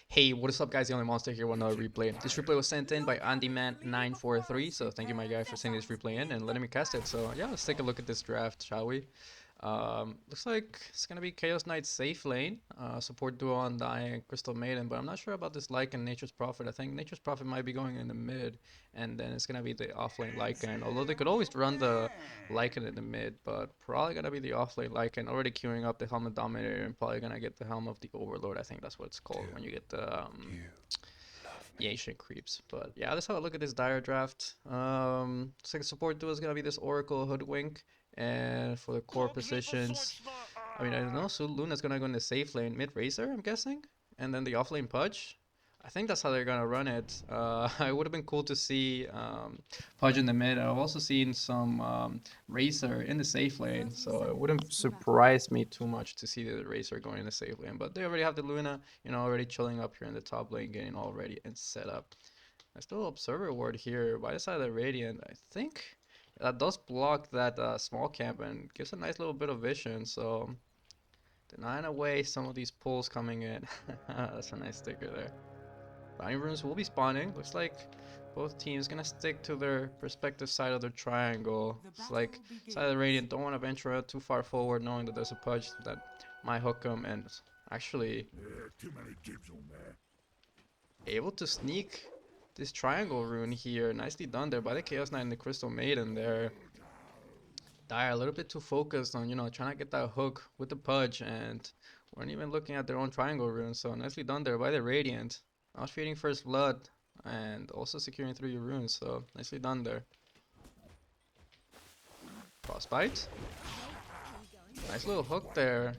Hey, what is up, guys? The Only Monster here with another replay. This replay was sent in by AndyMan943, so thank you, my guy, for sending this replay in and letting me cast it. So yeah, let's take a look at this draft, shall we? Looks like it's gonna be Chaos Knight safe lane, support duo Undying, Crystal Maiden, but I'm not sure about this Lycan Nature's Prophet. I think Nature's Prophet might be going in the mid, and then it's gonna be the offlane Lycan. Although they could always run the Lycan in the mid, but probably gonna be the offlane Lycan. Already queuing up the Helm of Dominator and probably gonna get the Helm of the Overlord. I think that's what it's called when you get the ancient creeps. But yeah, let's have a look at this dire draft. Second support duo is gonna be this Oracle Hoodwink, and for the core positions, I mean, I don't know. So Luna's gonna go in the safe lane, mid Razor, I'm guessing, and then the offlane Pudge. I think that's how they're gonna run it. It would have been cool to see Pudge in the mid. I've also seen some Racer in the safe lane, so it wouldn't surprise me too much to see the Racer going in the safe lane. But they already have the Luna, already chilling up here in the top lane, getting all ready and set up. There's still Observer Ward here by the side of the Radiant. I think that does block that small camp and gives a nice little bit of vision. So denying away some of these pulls coming in. That's a nice sticker there. Bounty runes will be spawning. Looks like both teams gonna stick to their respective side of their triangle. It's like side of the Radiant don't want to venture out too far forward, knowing that there's a Pudge that might hook them, and actually able to sneak this triangle rune here. Nicely done there by the Chaos Knight and the Crystal Maiden there. Dire a little bit too focused on, trying to get that hook with the Pudge, and weren't even looking at their own triangle rune. So nicely done there by the Radiant. Not feeding first blood and also securing 3 runes. So nicely done there. Frostbite. Nice little hook there.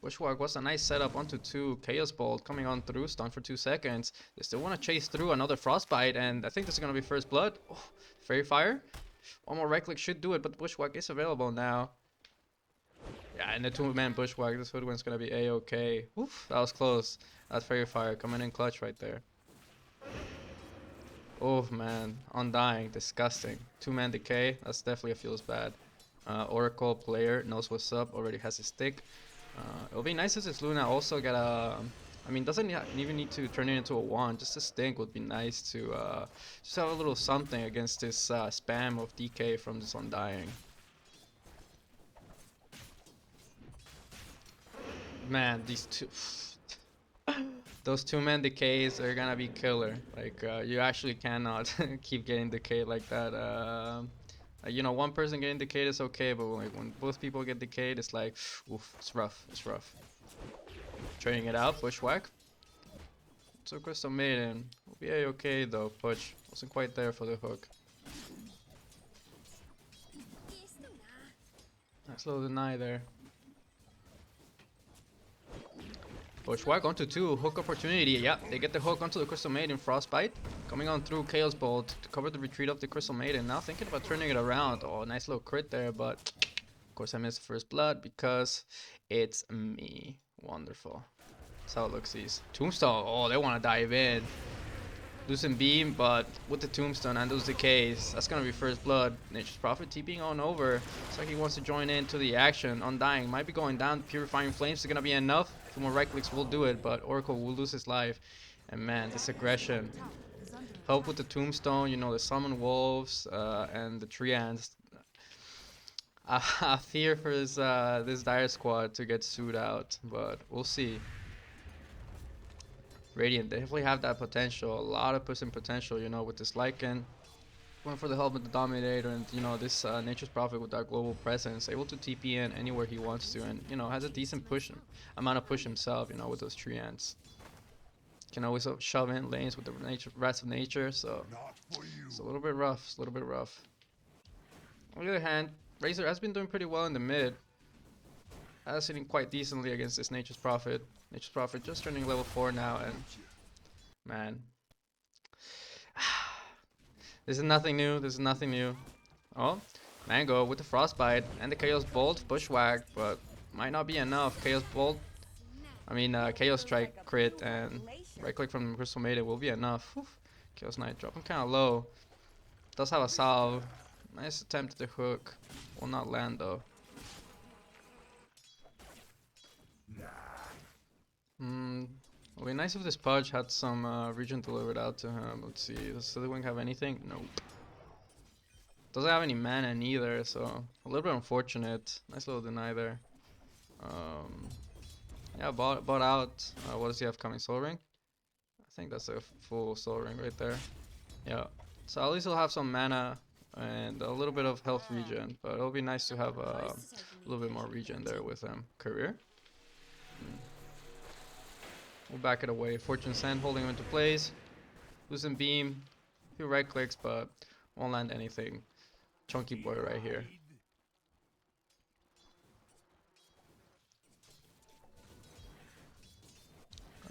Bushwalk was a nice setup onto 2. Chaos Bolt coming on through, stun for 2 seconds. They still want to chase through another Frostbite, and I think this is going to be first blood. Oh, Fairy Fire. One more right click should do it, but Bushwhack is available now. Yeah, and the 2-man Bushwhack, this Hoodwink's going to be a-okay. Oof, that was close. That's Fairy Fire coming in clutch right there. Oh man, Undying, disgusting. 2-man Decay, that's definitely a feels bad. Oracle player knows what's up, already has his stick. It'll be nice if this Luna also get a... I mean, doesn't even need to turn it into a wand. Just a stink would be nice to just have a little something against this spam of DK from this Undying. Man, these two... Those 2-man decays are gonna be killer. Like, you actually cannot keep getting decayed like that. One person getting decayed is okay, but like when both people get decayed, it's like, oof, it's rough, it's rough. Trading it out, Bushwhack. So Crystal Maiden will be a-okay though. Push wasn't quite there for the hook. Nice little deny there. Bushwhack onto 2, hook opportunity. Yeah, they get the hook onto the Crystal Maiden. Frostbite coming on through Chaos Bolt to cover the retreat of the Crystal Maiden. Now thinking about turning it around. Oh, nice little crit there, but of course I missed the first blood because it's me. Wonderful. That's how it looks. These Tombstone. Oh, they want to dive in. Loosen Beam, but with the Tombstone and those decays, that's gonna be first blood. Nature's Prophet TPing on over. Looks like he wants to join into the action. Undying might be going down. Purifying Flames is gonna be enough. 2 more right clicks will do it, but Oracle will lose his life. And man, this aggression. Help with the Tombstone, the Summon Wolves and the Treants. I fear for this Dire squad to get sued out, but we'll see. Radiant, they definitely have that potential, a lot of pushing potential, with this Lycan. Going for the help with the Dominator and, this Nature's Prophet with that global presence, able to TP in anywhere he wants to and, has a decent amount of push himself, with those Treants. Can always shove in lanes with the Rats of Nature, so it's a little bit rough, it's a little bit rough. On the other hand, Razor has been doing pretty well in the mid. Sitting quite decently against this Nature's Prophet. Nature's Prophet just turning level 4 now, and man, this is nothing new. This is nothing new. Oh, Mango with the Frostbite and the Chaos Bolt, Bushwhack, but might not be enough. Chaos Bolt, Chaos Strike crit and right click from Crystal Maiden will be enough. Whew. Chaos Knight dropping kind of low. Does have a salve. Nice attempt at the hook. Will not land though. It'd be nice if this Pudge had some regen delivered out to him. Let's see, does Silverwing have anything? Nope. Doesn't have any mana neither, so a little bit unfortunate. Nice little deny there. Yeah, bought out. What does he have coming? Soul Ring? I think that's a full Soul Ring right there. Yeah. So at least he'll have some mana and a little bit of health regen, but it'll be nice to have a little bit more regen there with him. Career. We'll back it away. Fortune Sand holding him into place. Losing Beam. A few right clicks, but won't land anything. Chunky boy right here.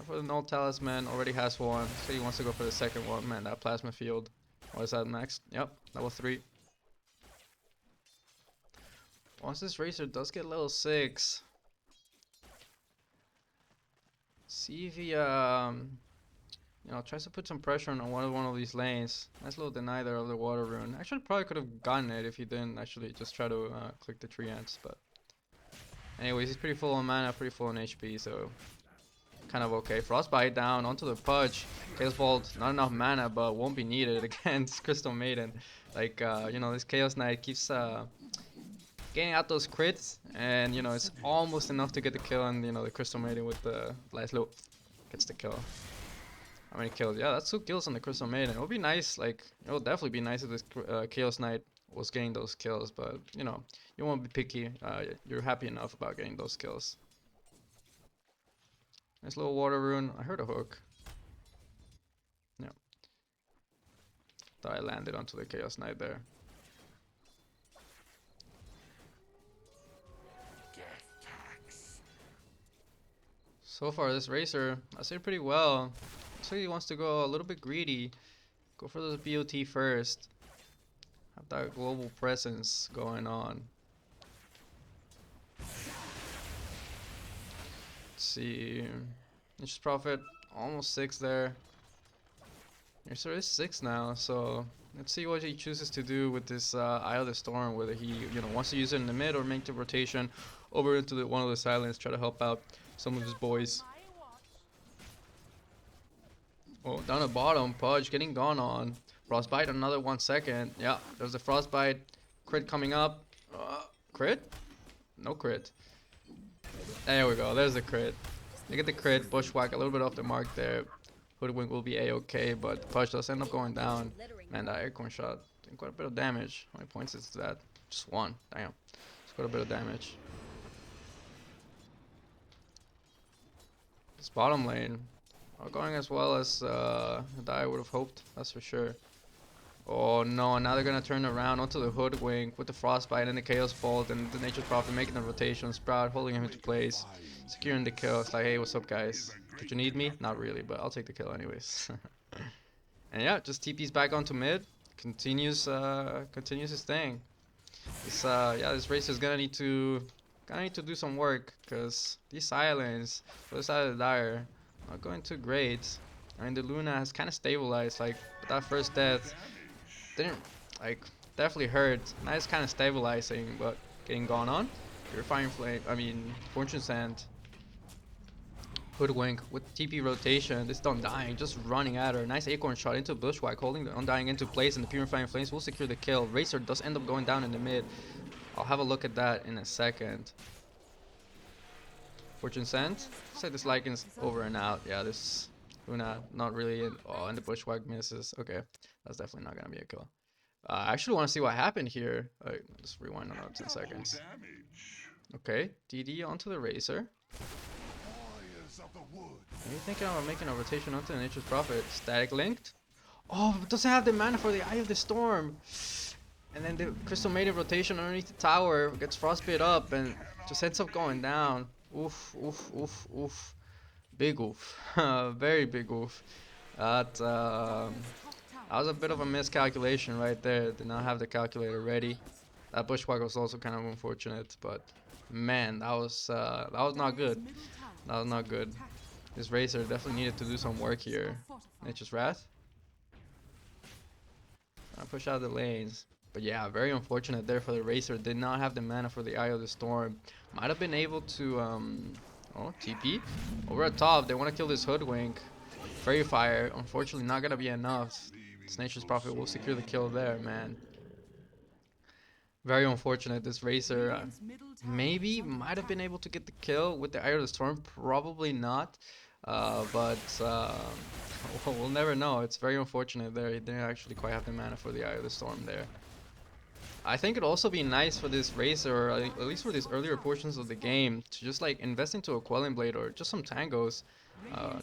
For the null talisman, already has one, so he wants to go for the second one. Man, that plasma field. What is that max? Yep, level 3. Once this racer does get level 6, see if he you know, tries to put some pressure on one of these lanes. Nice little deny there of the water rune. Actually, probably could have gotten it if he didn't actually just try to click the tree ants. But anyways, he's pretty full on mana, pretty full on HP, so kind of okay. Frostbite down onto the Pudge. Chaos Bolt, not enough mana, but won't be needed against Crystal Maiden. Like, you know, this Chaos Knight keeps getting out those crits, and you know, it's almost enough to get the kill. And you know, the Crystal Maiden with the last loop gets the kill. How many kills? Yeah, that's 2 kills on the Crystal Maiden. It would be nice, like, it would definitely be nice if this Chaos Knight was getting those kills, but you know, you won't be picky. You're happy enough about getting those kills. Nice little water rune. I heard a hook. Yeah. Thought I landed onto the Chaos Knight there. So far, this racer, I say pretty well. Looks like he wants to go a little bit greedy. Go for those BOT first. Have that global presence going on. See, Nature's Prophet almost 6 there. Racer is 6 now, so let's see what he chooses to do with this Eye of the Storm. Whether he, you know, wants to use it in the mid or make the rotation over into one of the silence, try to help out some of his boys. Oh, down the bottom, Pudge getting gone on. Frostbite, another 1 second. Yeah, there's a Frostbite. Crit coming up. Crit? No crit. There we go, there's the crit. Look at the crit, Bushwhack a little bit off the mark there. Hoodwink will be a-okay, but Pudge does end up going down. Man, that acorn shot did quite a bit of damage. How many points is that? Just 1. Damn. It's quite a bit of damage. This bottom lane, not going as well as I would have hoped, that's for sure. Oh no, now they're gonna turn around onto the Hoodwink with the Frostbite and the Chaos Bolt and the Nature's Prophet making the rotation. Sprout holding him into place, securing the kill. It's like, hey, what's up, guys? Did you need me? Not really, but I'll take the kill anyways. And yeah, just TP's back onto mid. Continues his thing. This yeah, this race is gonna need to do some work, because these silence for the side of the Dire not going too great. I mean, the Luna has kind of stabilized. Like, that first death didn't, like, definitely hurt. Now it's kind of stabilizing, but getting gone on. Purifying Flame, I mean, Fortune Sand. Hoodwink with TP rotation. This is Undying just running at her. Nice acorn shot into Bushwhack, holding the Undying into place, and the Purifying Flames will secure the kill. Racer does end up going down in the mid. I'll have a look at that in a second. Fortune Sand. Looks like this Lycan's over and out. Yeah, this Luna not really in. Oh, and the Bushwhack misses. Okay, that's definitely not gonna be a kill. I actually want to see what happened here. Let's rewind another 10 seconds. Okay, DD onto the Racer. Are you thinking about making a rotation onto the Nature's Prophet? Static linked? Oh, it doesn't have the mana for the Eye of the Storm. And then the Crystal Maiden rotation underneath the tower gets frostbit up and just ends up going down. Oof, oof, oof, oof. Big oof. Very big oof. That was a bit of a miscalculation right there. Did not have the calculator ready. That Bushwhack was also kind of unfortunate, but man, that was not good. That was not good. This Racer definitely needed to do some work here. Nature's Wrath. I'll push out the lanes. But yeah, very unfortunate there for the Racer. Did not have the mana for the Eye of the Storm. Might have been able to Oh, TP. Over at top, they want to kill this Hoodwink. Fairy Fire, unfortunately not gonna be enough. This Nature's Prophet will secure the kill there, man. Very unfortunate. This Racer maybe might have been able to get the kill with the Eye of the Storm. Probably not. But we'll never know. It's very unfortunate there. He didn't actually quite have the mana for the Eye of the Storm there. I think it'd also be nice for this Racer, or at least for these earlier portions of the game, to just like invest into a Quelling Blade or just some Tangos,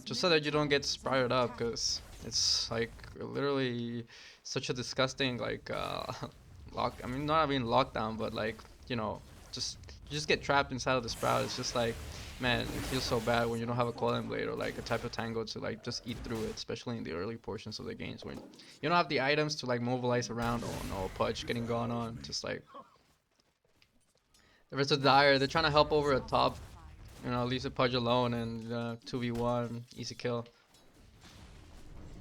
just so that you don't get sprouted up, because it's like literally such a disgusting like I mean, not even lockdown, but like, you know, just you just get trapped inside of the sprout. It's just like, man, it feels so bad when you don't have a Quelling Blade or like a type of Tango to like just eat through it, especially in the early portions of the games when you don't have the items to like mobilize around. Oh no, Pudge getting gone on. Just like the rest of the Dire, they're trying to help over at top. You know, leaves the Pudge alone and 2v1, easy kill.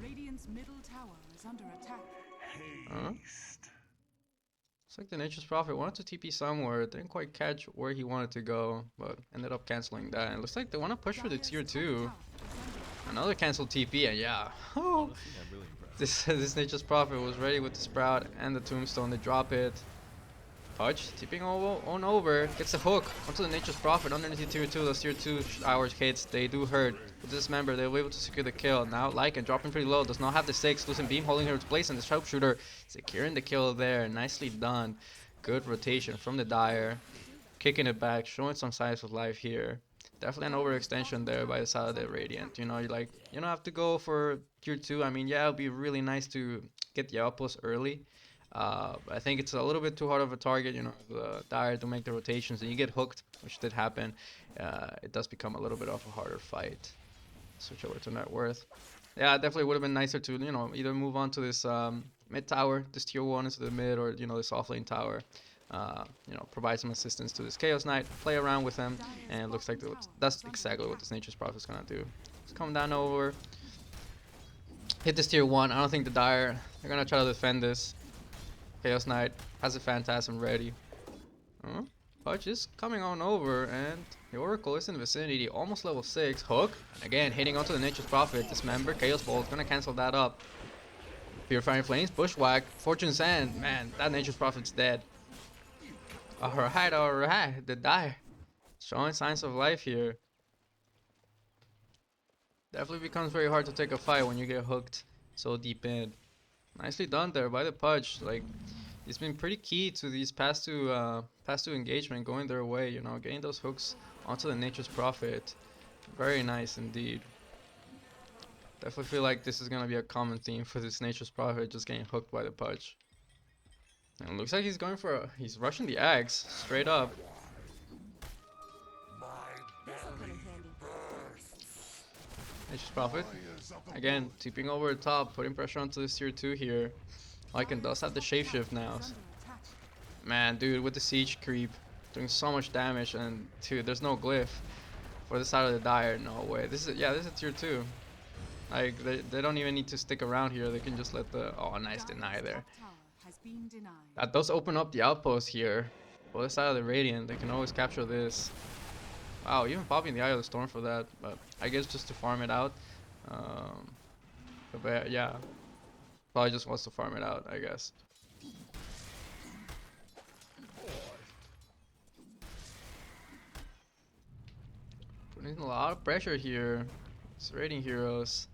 Radiant's middle tower is under attack. Looks like the Nature's Prophet wanted to TP somewhere, didn't quite catch where he wanted to go, but ended up canceling that. And it looks like they want to push for the tier 2. Another cancelled TP, and yeah. Oh, this Nature's Prophet was ready with the Sprout and the Tombstone. They drop it. Pudge, tipping on over, gets a hook onto the Nature's Prophet underneath the tier 2. Those tier 2 hours hits, they do hurt. With this member, they'll be able to secure the kill. Now Lycan dropping pretty low, does not have the 6. Losing Beam holding her in place, and the Sharpshooter securing the kill there. Nicely done. Good rotation from the Dire. Kicking it back, showing some signs of life here. Definitely an overextension there by the side of the Radiant. You know, you don't have to go for tier 2. I mean, yeah, it'll be really nice to get the outpost early. I think it's a little bit too hard of a target, you know, the Dire to make the rotations, and you get hooked, which did happen. It does become a little bit of a harder fight. Switch over to net worth. Yeah, it definitely would have been nicer to, you know, either move on to this mid tower, this tier 1 into the mid, or, you know, this off lane tower. You know, provide some assistance to this Chaos Knight, play around with him, and it looks like that's exactly what this Nature's Prophet is gonna do. Just come down over, hit this tier 1. I don't think the Dire, they're gonna try to defend this. Chaos Knight has a Phantasm ready. Pudge is coming on over, and the Oracle is in the vicinity, almost level 6. Hook, and again, hitting onto the Nature's Prophet. Dismember, Chaos Bolt, gonna cancel that up. Purifying Flames, Bushwhack, Fortune Sand. Man, that Nature's Prophet's dead. Alright, the Dire showing signs of life here. Definitely becomes very hard to take a fight when you get hooked so deep in. Nicely done there by the Pudge. Like, it's been pretty key to these past two engagement going their way. You know, getting those hooks onto the Nature's Prophet. Very nice indeed. Definitely feel like this is gonna be a common theme for this Nature's Prophet, just getting hooked by the Pudge. And it looks like he's going for he's rushing the Axe straight up. Nature's Prophet. Again, tipping over the top, putting pressure onto this tier 2 here. Lycan does have the shapeshift now. Man, dude, with the siege creep, doing so much damage, and dude, there's no glyph for the side of the Dire. No way. This is a tier 2. Like they don't even need to stick around here. They can just let the nice deny there. That does open up the outpost here. For the side of the Radiant, they can always capture this. Wow, even popping the Eye of the Storm for that, but I guess just to farm it out. But yeah, probably just wants to farm it out, I guess. Putting a lot of pressure here. It's Radiant heroes.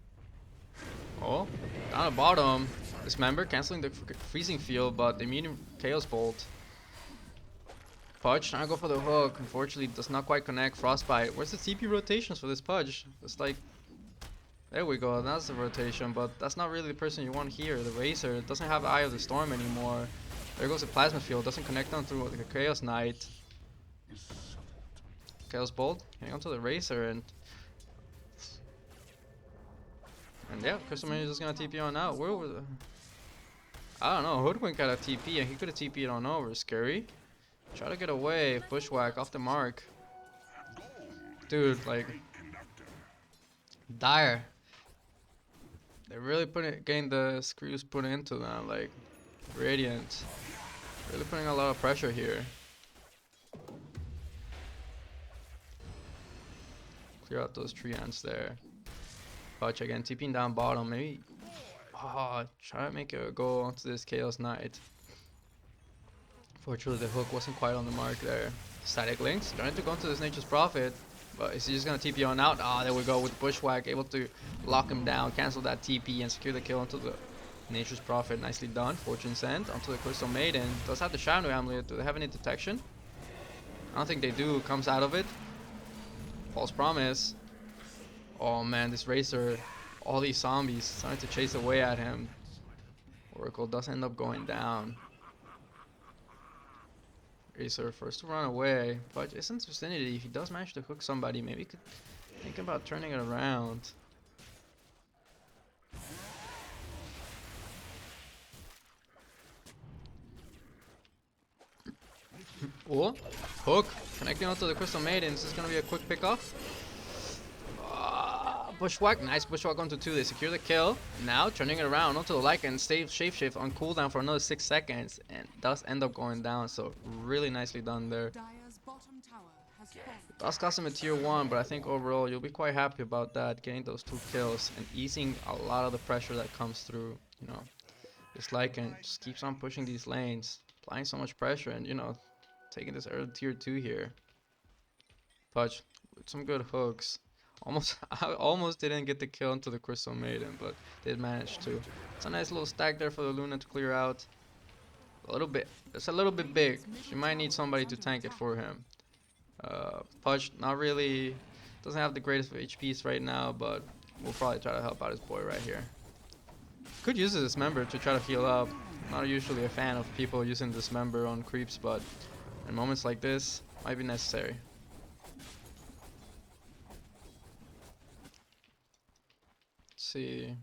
Oh, down the bottom. Dismember canceling the freezing field, but they mean Chaos Bolt. Pudge trying to go for the hook. Unfortunately, does not quite connect. Frostbite. Where's the TP rotations for this Pudge? It's like, there we go. That's the rotation, but that's not really the person you want here. The Racer doesn't have Eye of the Storm anymore. There goes the Plasma Field. Doesn't connect onto the Chaos Knight. Chaos Bolt hang onto the Racer, and yeah, Crystal Man is just gonna TP on out. Where was the? I don't know. Hoodwink got a TP, and he could have TP'd on over. Scary. Try to get away. Bushwhack off the mark. Dude, like, Dire. They're really getting the screws put into them. Like, Radiant. Really putting a lot of pressure here. clear out those tree ants there. Touch again, TPing down bottom. Maybe. Oh, try to make it go onto this Chaos Knight. Fortunately, the hook wasn't quite on the mark there. Static links, trying to go into this Nature's Prophet. But is he just gonna TP on out? Ah, there we go with Bushwhack, able to lock him down, cancel that TP, and secure the kill onto the Nature's Prophet. Nicely done. Fortune Sent onto the Crystal Maiden. Does have the Shadow Amulet. Do they have any detection? I don't think they do. Comes out of it. False Promise. Oh man, this Racer, all these zombies trying to chase away at him. Oracle does end up going down. Racer first to run away, but it's in vicinity. If he does manage to hook somebody, maybe he could think about turning it around. Oh, hook connecting onto the Crystal Maiden. This is gonna be a quick pickoff. Bushwhack, nice Bushwhack onto 2. They secure the kill. Now turning it around onto the Lycan, shapeshift on cooldown for another 6 seconds, and does end up going down. So really nicely done there. Dire's bottom tower has fallen. Does cost him a tier 1, but I think overall you'll be quite happy about that, getting those 2 kills and easing a lot of the pressure that comes through. You know, this Lycan just keeps on pushing these lanes, applying so much pressure, and you know, taking this early tier 2 here. Touch with some good hooks. I almost didn't get the kill into the Crystal Maiden, but did manage to. It's a nice little stack there for the Luna to clear out. A little bit. It's a little bit big. She might need somebody to tank it for him. Pudge, not really. Doesn't have the greatest of HPs right now, but we'll probably try to help out his boy right here. Could use this member to try to heal up. Not usually a fan of people using this member on creeps, but in moments like this, might be necessary. See.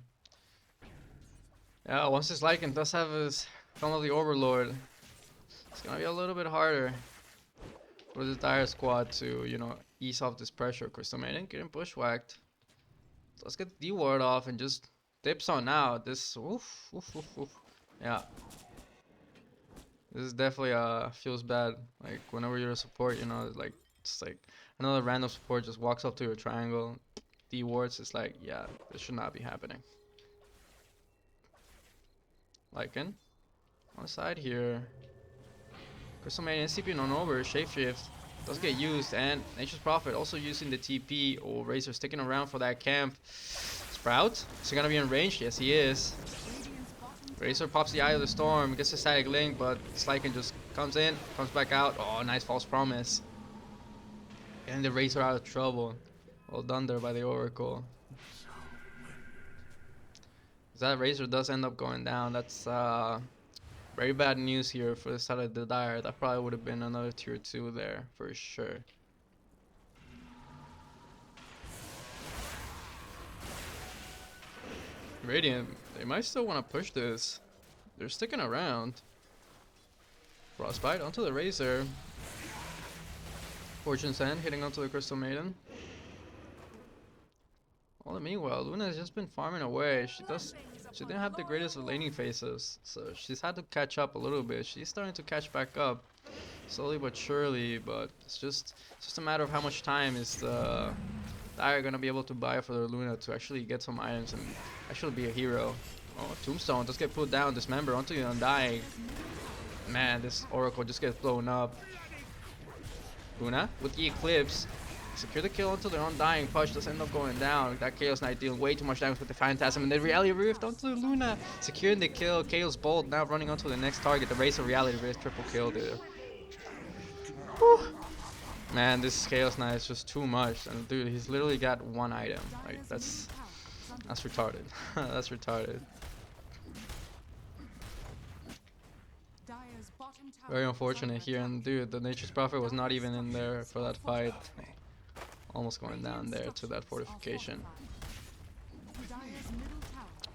Yeah, once this Lycan does have his Helm of the Overlord, it's gonna be a little bit harder for this Dire squad to, you know, ease off this pressure. Crystal Maiden getting bushwhacked. Let's get the D ward off and just dips on out. This, oof. Yeah. This is definitely feels bad. Like whenever you're a support, you know, like it's like another random support just walks up to your triangle. D wards, it's like, yeah, this should not be happening. Lycan on the side here. Crystal Maiden SCP on over, shapeshift does get used, and Nature's Prophet also using the TP. Oh, Razor sticking around for that camp. Sprout, is he gonna be in range? Yes, he is. Razor pops the Eye of the Storm, gets a static link, but Lycan just comes in, comes back out. Oh, nice False Promise. Getting the Razor out of trouble. Well done there by the Oracle. That Razor does end up going down. That's very bad news here for the side of the Dire. That probably would have been another tier 2 there for sure. Radiant, they might still want to push this. They're sticking around. Frostbite onto the Razor. Fortune Sand hitting onto the Crystal Maiden. All the meanwhile, Luna has just been farming away. She didn't have the greatest of laning phases, so she's had to catch up a little bit. She's starting to catch back up, slowly but surely. But it's just a matter of how much time is the Dire gonna be able to buy for their Luna to actually get some items and actually be a hero. Oh, Tombstone does get put down. Dismember onto the Undying. Man, this Oracle just gets blown up. Luna with the Eclipse. Secure the kill until their Undying. Push does end up going down. That Chaos Knight dealing way too much damage with the Phantasm. And then Reality Rift onto the Luna. Securing the kill. Chaos Bolt now running onto the next target. The Razor Reality Rift. Triple kill there. Whew. Man, this Chaos Knight is just too much. And dude, he's literally got one item. Like, that's retarded. That's retarded. Very unfortunate here. And dude, the Nature's Prophet was not even in there for that fight. Almost going down there to that fortification.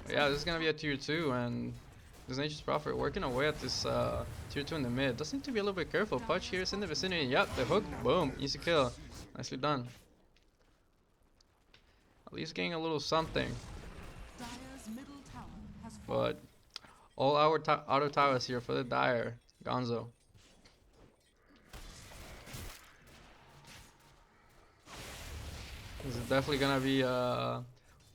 But yeah, this is gonna be a tier 2, and this Nature's Prophet working away at this tier 2 in the mid. Does need to be a little bit careful. Pudge here is in the vicinity. Yep, the hook. Boom. Easy kill. Nicely done. At least getting a little something. But all our outer towers here for the Dire. Gonzo. This is definitely gonna be a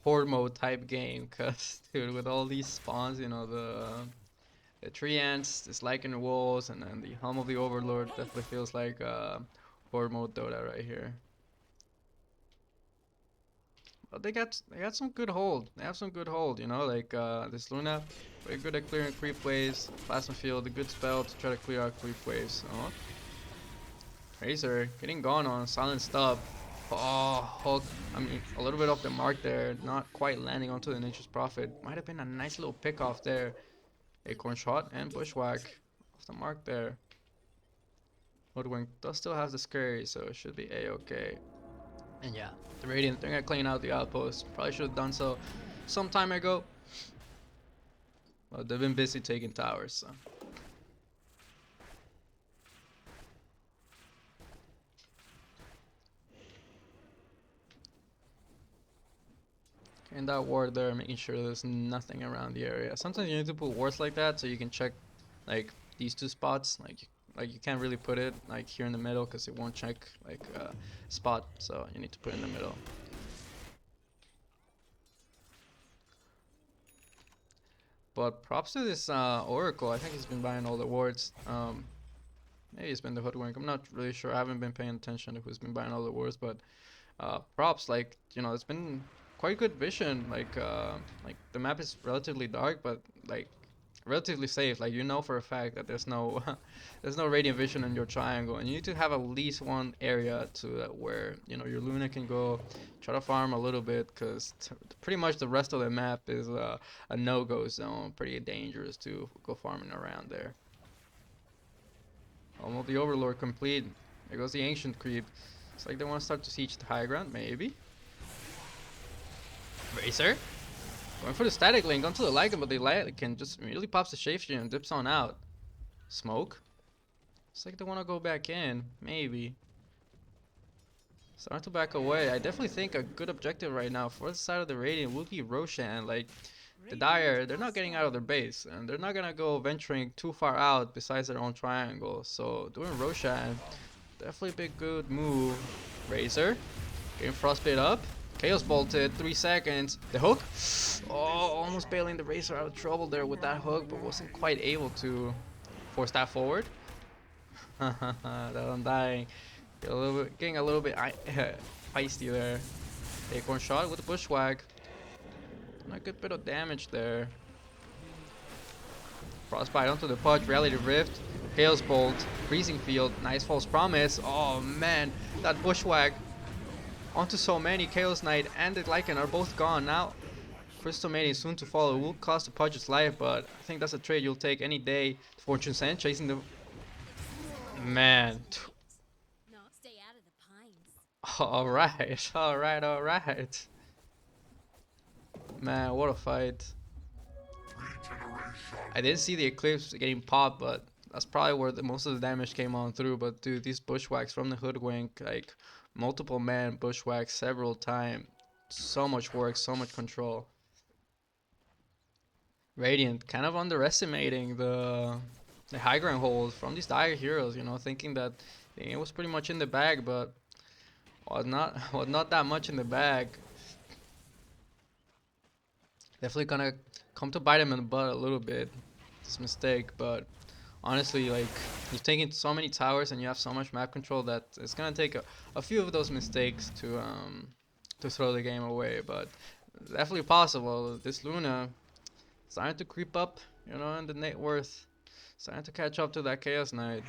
horde mode type game, cause dude, with all these spawns, you know, the tree ants, this lichen walls, and then the helm of the overlord definitely feels like horde mode Dota right here. But they got some good hold. They have some good hold, you know, like this Luna, very good at clearing creep waves. Plasma field, a good spell to try to clear out creep waves. Oh, Razor getting gone on silent stub. Oh, hook. I mean, a little bit off the mark there, not quite landing onto the Nature's Prophet. Might have been a nice little pick off there. Acorn shot and bushwhack off the mark there. Hoodwink does still have the scurry, so it should be a-okay. And yeah, the Radiant, they're gonna clean out the outpost. Probably should have done so some time ago. But they've been busy taking towers, so. And that ward there, making sure there's nothing around the area. Sometimes you need to put wards like that so you can check like these two spots. Like you can't really put it like here in the middle because it won't check like spot. So you need to put it in the middle. But props to this Oracle. I think he's been buying all the wards. Maybe it's been the Hoodwink. I'm not really sure. I haven't been paying attention to who's been buying all the wards, but props. Like, you know, it's been quite good vision. Like the map is relatively dark, but like relatively safe. Like, you know for a fact that there's no there's no radiant vision in your triangle, and you need to have at least one area to where, you know, your Luna can go try to farm a little bit, because pretty much the rest of the map is a no-go zone. Pretty dangerous to go farming around there. Almost the Overlord complete. There goes the Ancient Creep. It's like they want to start to siege the high ground, maybe. Racer? Going for the static link onto the Lycan, but the Lycan just immediately pops the Shapeshifter and dips on out. Smoke? It's like they want to go back in, maybe. Starting to back away. I definitely think a good objective right now for the side of the Radiant would be Roshan. Like, the Dire, they're not getting out of their base, and they're not gonna go venturing too far out besides their own triangle. So doing Roshan, definitely a big good move. Razor, getting Frostbite up. Chaos bolted, 3 seconds. The hook? Oh, almost bailing the Razor out of trouble there with that hook, but wasn't quite able to force that forward. That I'm dying. Getting a little bit feisty there. Acorn shot with the bushwhack. And a good bit of damage there. Frostbite onto the Pudge, Reality Rift, Chaos Bolt, Freezing Field, nice false promise. Oh man, that bushwhack onto so many. Chaos Knight and the Lycan are both gone now. Crystal Maiden soon to follow. Will cost the Pudge's life, but I think that's a trade you'll take any day. Fortune Sand chasing the man. Alright, alright. Man, what a fight. I didn't see the Eclipse getting popped, but that's probably where most of the damage came on through. But dude, these bushwhacks from the Hoodwink, like multiple man bushwhacks several times. So much work, so much control. Radiant kind of underestimating the high ground hold from these Dire heroes, you know, thinking that the game was pretty much in the bag, but was not that much in the bag. Definitely gonna come to bite him in the butt a little bit, this mistake, but honestly, like, you've taken so many towers and you have so much map control that it's gonna take a few of those mistakes to throw the game away, but definitely possible. This Luna starting to creep up, you know, in the net worth, starting to catch up to that Chaos Knight.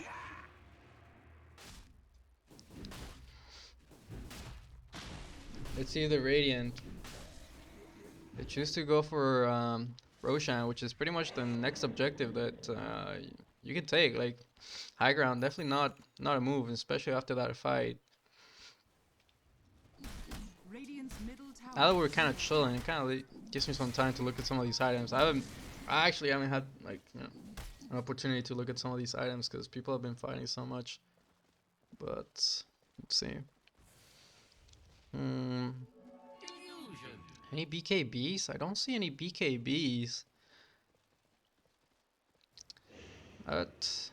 Let's see the Radiant. They choose to go for Roshan, which is pretty much the next objective that you can take. Like, high ground, definitely not a move, especially after that fight. Now that we're kind of chilling, it kind of gives me some time to look at some of these items. I actually haven't had, like, you know, an opportunity to look at some of these items because people have been fighting so much. But let's see. Any BKBs? I don't see any BKBs. But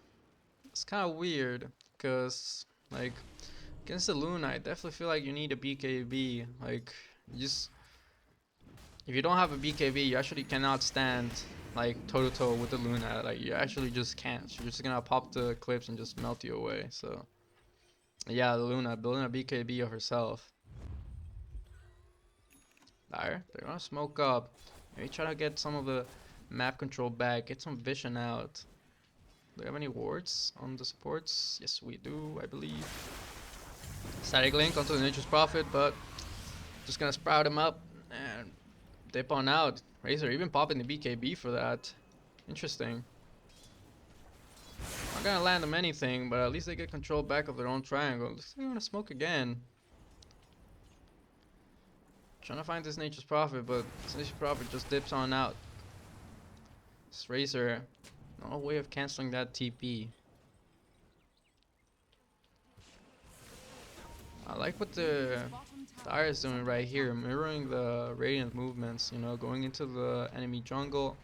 it's kind of weird because, like, Against the Luna, I definitely feel like you need a BKB. Like, just if you don't have a BKB, you actually cannot stand like toe to toe with the Luna. Like, you actually just can't. You're just gonna pop the clips and just melt you away. So, yeah, the Luna building a BKB of herself. There, they're gonna smoke up. Maybe try to get some of the map control back. Get some vision out. Do we have any wards on the supports? Yes, we do, I believe. Static link onto the Nature's Prophet, but just gonna sprout him up and dip on out. Razor even popping the BKB for that. Interesting. Not gonna land them anything, but at least they get control back of their own triangle. Looks like they're gonna smoke again. Trying to find this Nature's Prophet, but this Nature's Prophet just dips on out. This Razor, no way of canceling that TP. I like what the Dire is doing right here, mirroring the Radiant movements, you know, going into the enemy jungle,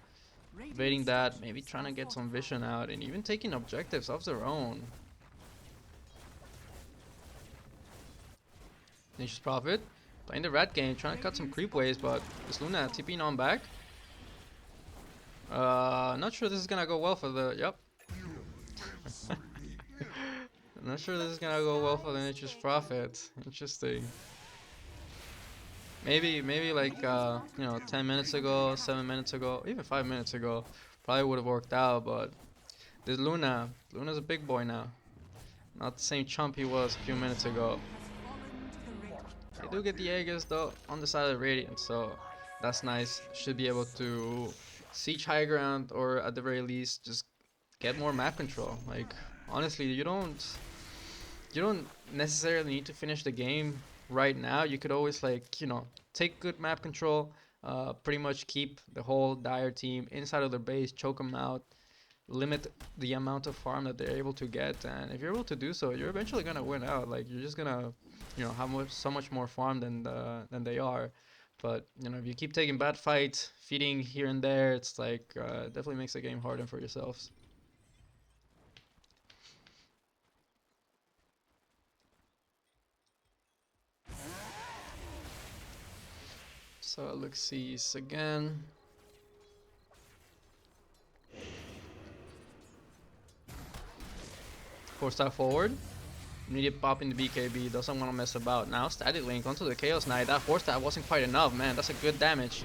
evading that, maybe trying to get some vision out, and even taking objectives of their own. Nature's Prophet, playing the rat game, trying to cut some creep waves, but is Luna TPing on back? Not sure this is gonna go well for the, yep. Not sure this is gonna go well for the Nature's Prophet. Interesting. Maybe like, you know, 10 minutes ago, 7 minutes ago, even 5 minutes ago, probably would have worked out, but this Luna's a big boy now. Not the same chump he was a few minutes ago. They do get the Aegis though on the side of the Radiant, so that's nice. Should be able to siege high ground, or at the very least just get more map control. Like, honestly, you don't necessarily need to finish the game right now. You could always, like, you know, take good map control, pretty much keep the whole Dire team inside of their base, choke them out, limit the amount of farm that they're able to get, and if you're able to do so, you're eventually gonna win out. Like, you're just gonna, you know, have so much more farm than they are. But, you know, if you keep taking bad fights, feeding here and there, it's like, definitely makes the game harder for yourselves. So Alexi's again. Force that forward. Immediate pop in the BKB. Doesn't want to mess about. Now static link onto the Chaos Knight. That force that wasn't quite enough, man. That's a good damage.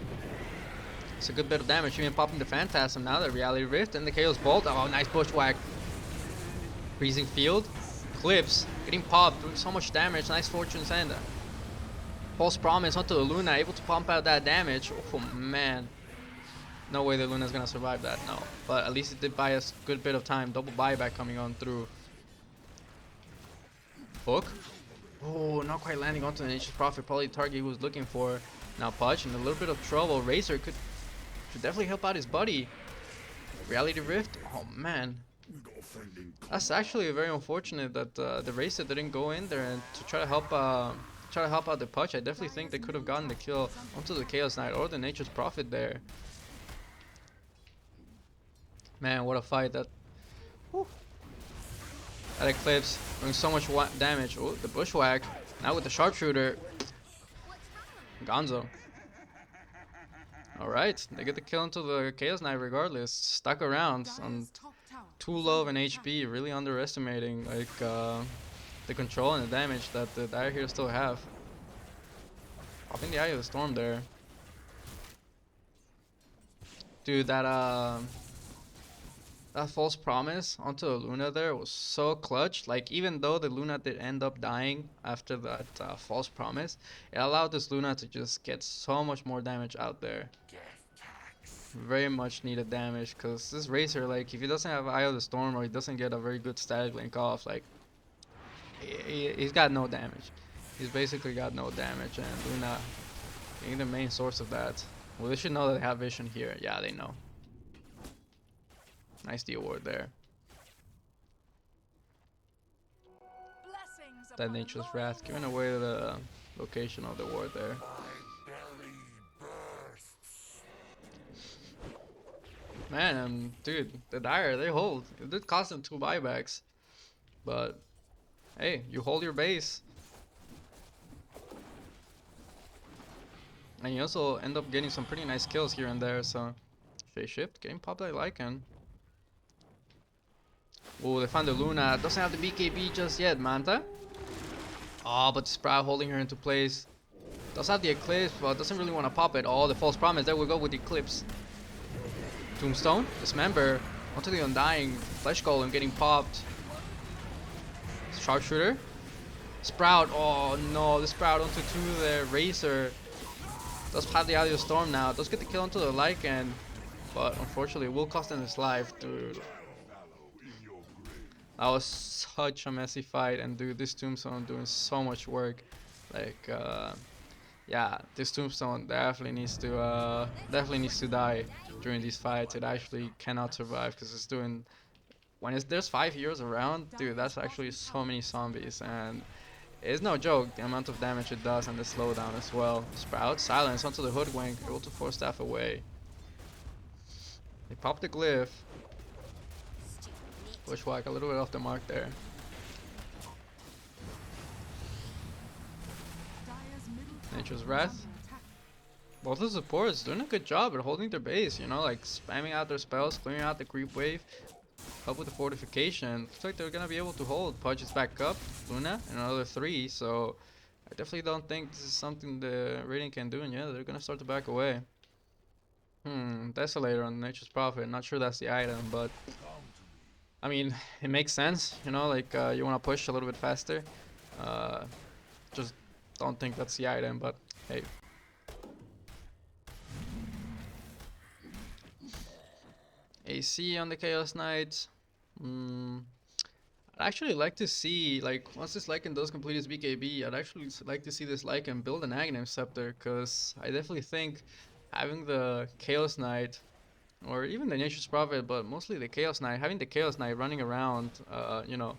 It's a good bit of damage. Even popping the Phantasm. Now the Reality Rift and the Chaos Bolt. Oh, nice bushwhack. Freezing Field. Clips. Getting popped. Doing so much damage. Nice Fortune Sender. False Promise onto the Luna, able to pump out that damage. Oh man. No way the Luna's gonna survive that, no. But at least it did buy us a good bit of time. Double buyback coming on through. Hook. Oh, not quite landing onto the Nature's Prophet. Probably the target he was looking for. Now Pudge in a little bit of trouble. Razor should definitely help out his buddy. Reality Rift. Oh man. That's actually very unfortunate that the Razor didn't go in there and to try to help out the Pudge. I definitely think they could have gotten the kill onto the Chaos Knight or the Nature's Prophet there. Man, what a fight that. Whew. That Eclipse doing so much damage. Oh, the Bushwhack. Now with the Sharpshooter. Gonzo. Alright, they get the kill into the Chaos Knight regardless. Stuck around on too low of an HP. Really underestimating, like, the control and the damage that the Dire here still have. Popping the Eye of the Storm there. Dude, that False Promise onto the Luna there was so clutch. Like, even though the Luna did end up dying after that False Promise, it allowed this Luna to just get so much more damage out there. Very much needed damage, because this Razor, like, if he doesn't have Eye of the Storm or he doesn't get a very good static link off, like, he's got no damage. He's basically got no damage, and Luna being the main source of that. Well, they should know that they have vision here. Yeah, they know. Nice D ward there. That Nature's Wrath, giving away the location of the ward there. Man, dude, the Dire, they hold. It did cost them 2 buybacks. But, hey, you hold your base. And you also end up getting some pretty nice kills here and there, so phase shift, getting popped I like him. Oh, they found the Luna. Doesn't have the BKB just yet, Manta. Oh, but Sprout holding her into place. Does have the Eclipse, but doesn't really want to pop it. Oh, the false promise. There we go with the Eclipse. Tombstone, Dismember, onto the Undying. Flesh Golem getting popped. Sharpshooter. Sprout. Oh no, the Sprout onto two there. Razor. Does have the Audio Storm now. Does get the kill onto the Lycan. But unfortunately, it will cost him his life, dude. That was such a messy fight, and dude, this Tombstone doing so much work. Like, yeah, this Tombstone definitely needs to die during these fights. It actually cannot survive because it's doing there's 5 heroes around, dude. That's actually so many zombies, and it's no joke the amount of damage it does and the slowdown as well. Sprout, silence onto the Hoodwink, able to force staff away. They pop the glyph. Bushwhack a little bit off the mark there. Nature's Wrath. Both the supports doing a good job at holding their base, you know, like spamming out their spells, clearing out the creep wave, help with the fortification. Looks like they're gonna be able to hold. Pudge is back up, Luna, and another 3, so I definitely don't think this is something the Radiant can do, and yeah, they're gonna start to back away. Desolator on Nature's Prophet, not sure that's the item, but I mean, it makes sense, you know, like you want to push a little bit faster. Just don't think that's the item, but hey. AC on the Chaos Knight. I'd actually like to see, like, once this Lycan does complete his BKB, I'd actually like to see this Lycan build an Aghanim Scepter, because I definitely think having the Chaos Knight, or even the Nature's Prophet, but mostly the Chaos Knight, having the Chaos Knight running around, you know,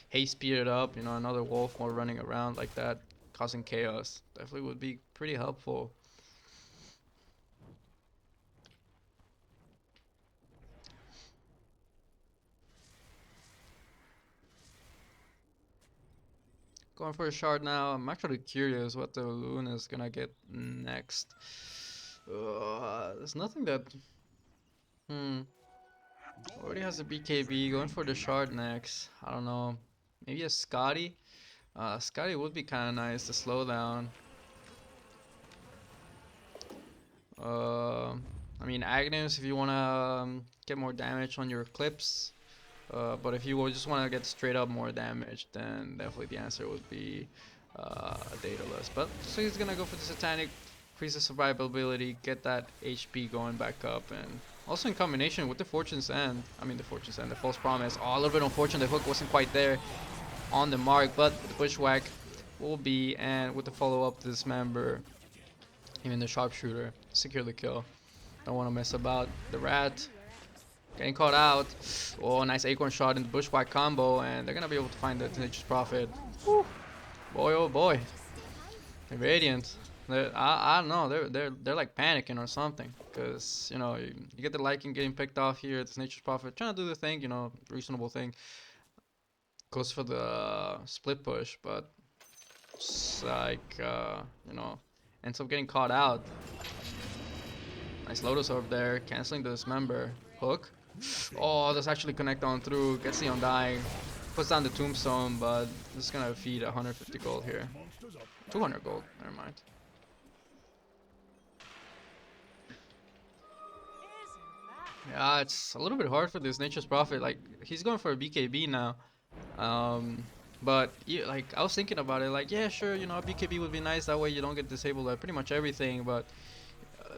haste speeded up, you know, another Wolf more running around like that, causing chaos, definitely would be pretty helpful. Going for a shard now. I'm actually curious what the Luna is gonna get next. There's nothing that... Already has a BKB. Going for the shard next. I don't know. Maybe a Scotty? Scotty would be kind of nice to slow down. I mean, Agnes if you want to get more damage on your Eclipse. But if you just want to get straight up more damage, then definitely the answer would be a Daedalus. But so he's gonna go for the Satanic, increase the survivability, get that HP going back up, and also in combination with the Fortune's End. I mean the Fortune's End, the False Promise. Oh, a little bit unfortunate, the hook wasn't quite there on the mark, but the Bushwhack will be, and with the follow-up Dismember, even the Sharpshooter, secure the kill. Don't want to mess about. The Rat getting caught out. Oh, nice Acorn shot in the Bushwhack combo, and they're gonna be able to find the Nature's Prophet. Whew. Boy, oh boy. The Radiant. I don't know. They're like panicking or something, because you know you get the Lycan getting picked off here. This Nature's Prophet trying to do the thing, you know, reasonable thing. Goes for the split push, but it's like you know, ends up getting caught out. Nice Lotus Orb there, canceling the Dismember. Hook. Oh, that's actually connect on through. Gets the Undying. Puts down the Tombstone, but this is gonna feed 150 gold here. 200 gold, never mind. Yeah, it's a little bit hard for this Nature's Prophet. Like, he's going for a BKB now. But yeah, like I was thinking about it, like, yeah, sure, you know, a BKB would be nice. That way you don't get disabled at pretty much everything. But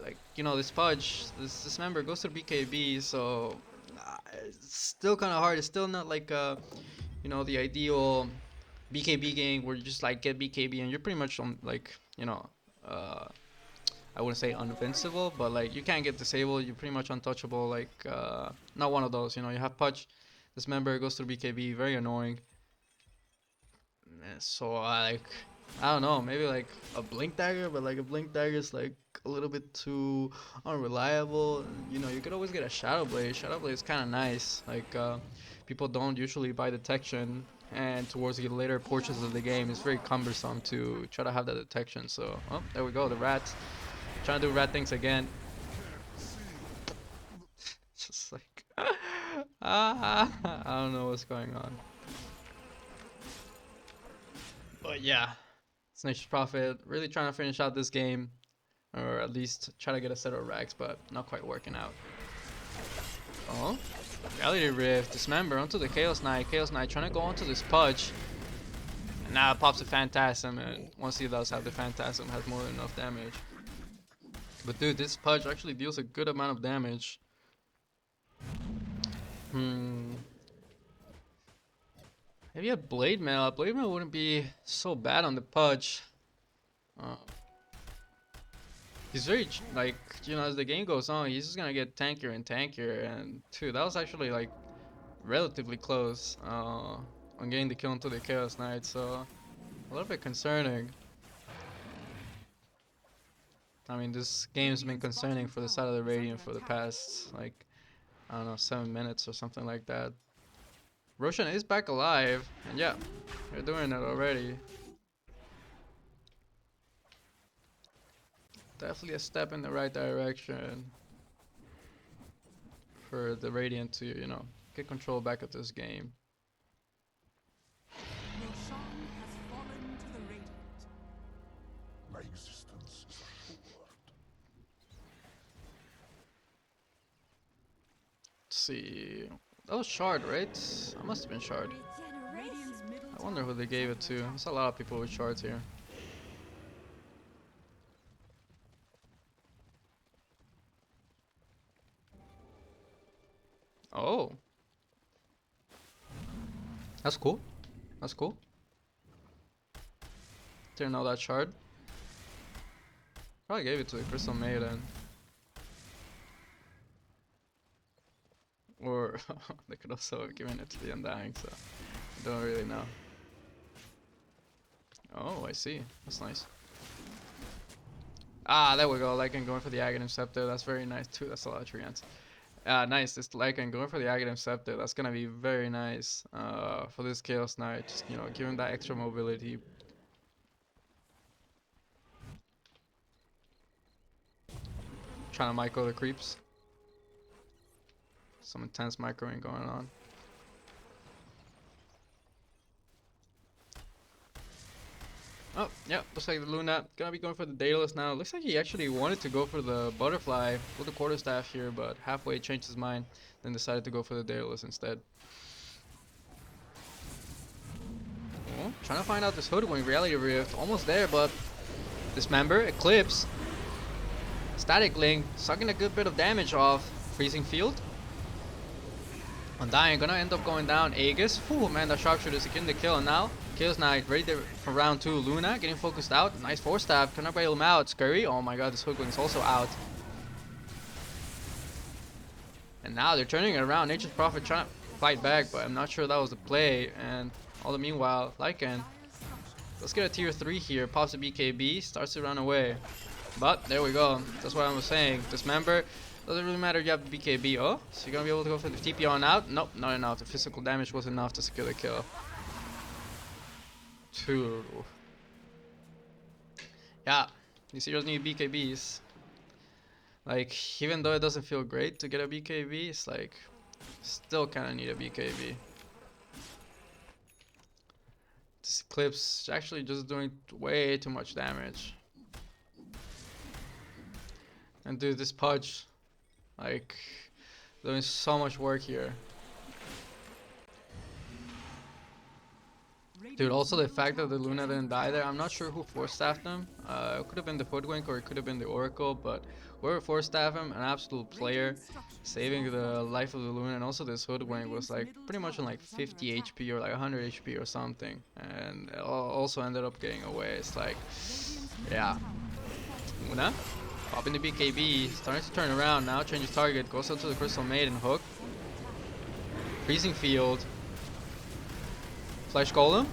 like, you know, this Pudge, this member goes to BKB, so it's still kind of hard. It's still not like you know, the ideal BKB game where you just like get BKB and you're pretty much on, like, you know, I wouldn't say invincible, but like you can't get disabled. You're pretty much untouchable. Like not one of those. You know, you have Pudge, this member goes through BKB, very annoying. So I don't know, maybe like a Blink Dagger, but like a Blink Dagger is like a little bit too unreliable. You know, you could always get a Shadow Blade. Shadow Blade is kind of nice. Like people don't usually buy detection, and towards the later portions of the game, it's very cumbersome to try to have that detection. So, oh, there we go, the Rat Trying to do rat things again. Just like I don't know what's going on. But yeah, Snitch Prophet really trying to finish out this game, or at least try to get a set of racks, but not quite working out. Oh, Reality Rift, Dismember onto the Chaos Knight. Chaos Knight trying to go onto this Pudge. And now it pops a Phantasm, and once he does have the Phantasm, has more than enough damage. But dude, this Pudge actually deals a good amount of damage. Maybe a Blade Mail. A Blade Mail wouldn't be so bad on the Pudge. He's very, like, you know, as the game goes on, he's just gonna get tankier and tankier. And, dude, that was actually, like, relatively close on getting the kill into the Chaos Knight. So, a little bit concerning. I mean, this game's been concerning for the side of the Radiant for the past, like, I don't know, 7 minutes or something like that. Roshan is back alive, and yeah, they're doing it already. Definitely a step in the right direction for the Radiant to, you know, get control back of this game. Roshan has fallen to the Radiant. My existence is a word. Let's see. That was Shard, right? That must have been Shard. Radiant's middle I wonder who they gave it to. There's a lot of people with Shards here. Oh. That's cool. That's cool. Didn't know that Shard. Probably gave it to the Crystal Maiden. Or they could also have given it to the Undying, so I don't really know. Oh, I see. That's nice. Ah, there we go. Lycan going for the Aghanim Scepter. That's very nice too. That's a lot of treants. Nice. This Lycan going for the Aghanim Scepter. That's gonna be very nice for this Chaos Knight. Just, you know, giving that extra mobility. Trying to micro the creeps. Some intense microing going on. Oh, yeah, looks like the Luna gonna be going for the Daedalus now. Looks like he actually wanted to go for the Butterfly with the Quarterstaff here, but halfway changed his mind, then decided to go for the Daedalus instead. Oh, trying to find out this Hoodwink Reality Rift. Almost there, but Dismember, Eclipse, Static Link, sucking a good bit of damage off. Freezing Field. Undying gonna end up going down. Aegis. Whew, man, the sharpshooter is getting the kill. And now, Chaos Knight ready there for round 2. Luna getting focused out. Nice 4-stab. Cannot bail him out. Scurry. Oh my god, this Hoodwink is also out. And now they're turning it around. Nature's Prophet trying to fight back, but I'm not sure that was the play. And all the meanwhile, Lycan, let's get a tier 3 here. Pops a BKB. Starts to run away. But there we go. That's what I was saying. Dismember. Doesn't really matter if you have the BKB. Oh, so you're gonna be able to go for the TP on out? Nope, not enough. The physical damage was enough to secure the kill. 2. Yeah, these heroes need BKBs. Like, even though it doesn't feel great to get a BKB, it's like, still kinda need a BKB. This Eclipse is actually just doing way too much damage. And dude, this Pudge, like, doing so much work here. Dude, also the fact that the Luna didn't die there, I'm not sure who 4-staffed him. It could have been the Hoodwink or it could have been the Oracle, but whoever 4-staffed him, an absolute player, saving the life of the Luna, and also this Hoodwink was like pretty much on like 50 HP or like 100 HP or something, and it also ended up getting away. It's like, yeah. Luna, popping the BKB, starting to turn around now, changes target, goes up to the Crystal Maiden hook. Freezing Field. Flesh Golem.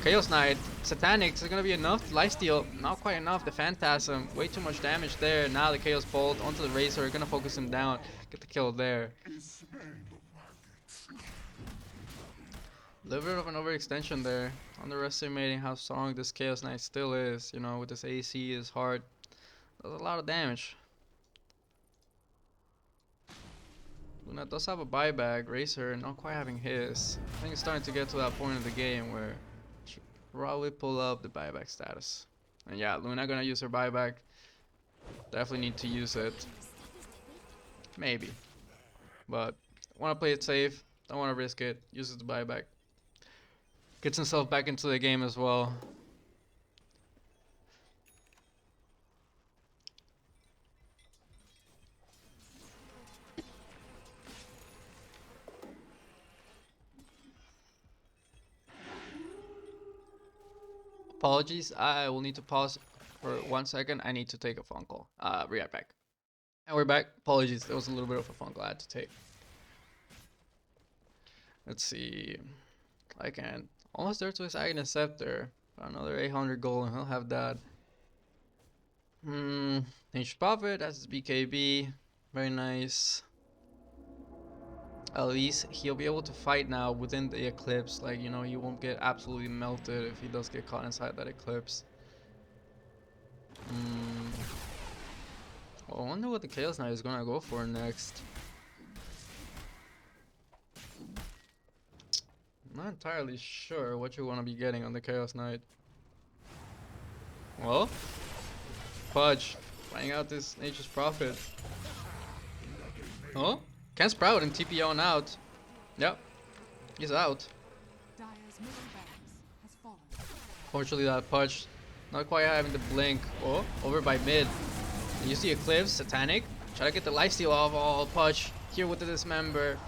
Chaos Knight. Satanic. Is it going to be enough? Lifesteal. Not quite enough. The Phantasm. Way too much damage there. Now the Chaos Bolt onto the Razor. Going to focus him down. Get the kill there. A little bit of an overextension there. Underestimating how strong this Chaos Knight still is. You know, with this AC, his heart. That's a lot of damage. Luna does have a buyback. Racer not quite having his. I think it's starting to get to that point of the game where she probably pull up the buyback status. And yeah, Luna gonna use her buyback. Definitely need to use it. Maybe. But wanna play it safe. Don't wanna risk it. Uses the buyback. Gets himself back into the game as well. Apologies, I will need to pause for 1 second. I need to take a phone call. Be right back. And we're back. Apologies, there was a little bit of a phone call I had to take. Let's see. I can almost there to his Agnes Scepter. Another 800 gold, and he'll have that. Nature's Prophet, that's his BKB. Very nice. At least he'll be able to fight now within the eclipse. Like, you know, he won't get absolutely melted if he does get caught inside that eclipse. Well, I wonder what the Chaos Knight is gonna go for next. I'm not entirely sure what you want to be getting on the Chaos Knight. Well, Pudge playing out this Nature's Prophet. Oh, can Sprout and TP on out. Yep, he's out. Dire's middle barracks has fallen. Fortunately, that Pudge not quite having the blink. Oh, over by mid. And you see Eclipse, Satanic. Try to get the lifesteal off. Oh, Pudge here with the Dismember.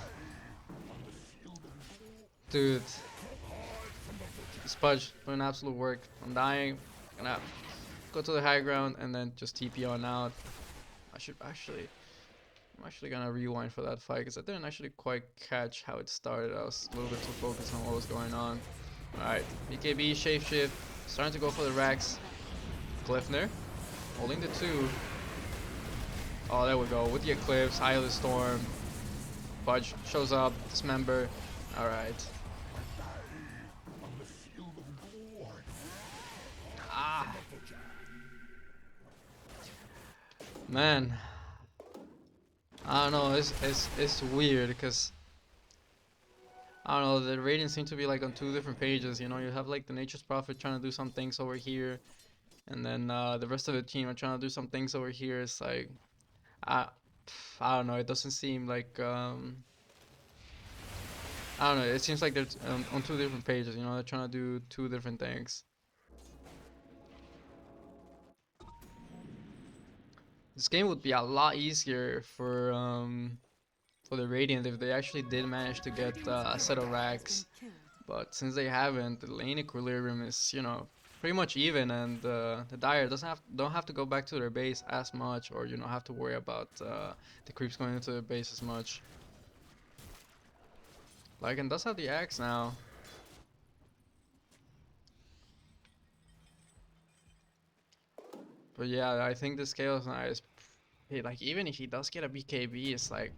Dude, this Pudge doing absolute work. I'm dying. Gonna go to the high ground and then just TP on out. I'm actually gonna rewind for that fight because I didn't actually quite catch how it started. I was a little bit too focused on what was going on. Alright, BKB, Shapeshift, starting to go for the Rax. Glyphner, holding the 2. Oh, there we go, with the Eclipse, Eye of the Storm. Pudge shows up, Dismember. Alright. Ah. Man. I don't know, it's weird because I don't know, the ratings seem to be like on 2 different pages, you know, you have like the Nature's Prophet trying to do some things over here, and then the rest of the team are trying to do some things over here. It's like, I don't know, it doesn't seem like, I don't know, it seems like they're on 2 different pages, you know, they're trying to do 2 different things. This game would be a lot easier for the Radiant if they actually did manage to get a set of racks, but since they haven't, the lane equilibrium is, you know, pretty much even, and the Dire don't have to go back to their base as much, or you know, have to worry about the creeps going into their base as much. Lycan does have the axe now. But yeah, I think this Chaos Knight is, like, even if he does get a BKB, it's like,